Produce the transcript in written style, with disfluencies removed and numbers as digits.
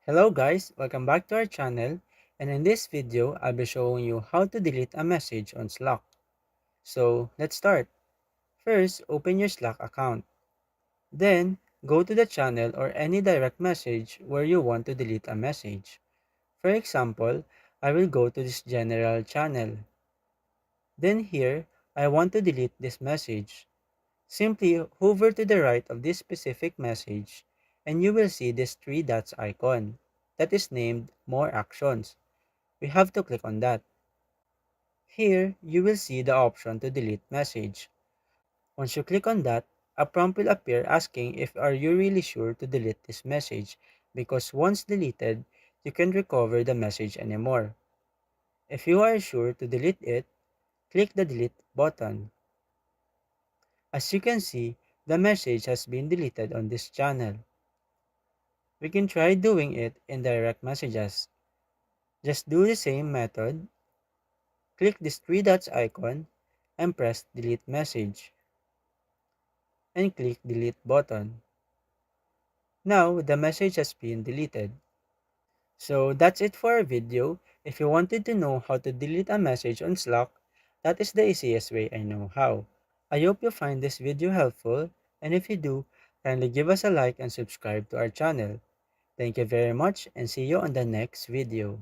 Hello guys, welcome back to our channel, and in this video, I'll be showing you how to delete a message on Slack. So let's start. First, open your Slack account. Then, go to the channel or any direct message where you want to delete a message. For example, I will go to this general channel. Then here, I want to delete this message. Simply hover to the right of this specific message and you will see this three dots icon that is named More Actions. We have to click on that. Here, you will see the option to delete message. Once you click on that, a prompt will appear asking if are you really sure to delete this message because once deleted, you can't recover the message anymore. If you are sure to delete it, click the delete button. As you can see, the message has been deleted on this channel. We can try doing it in direct messages. Just do the same method, click this three dots icon and press delete message and click delete button. Now the message has been deleted. So that's it for our video. If you wanted to know how to delete a message on Slack, that is the easiest way I know how. I hope you find this video helpful, and if you do, kindly give us a like and subscribe to our channel. Thank you very much and see you on the next video.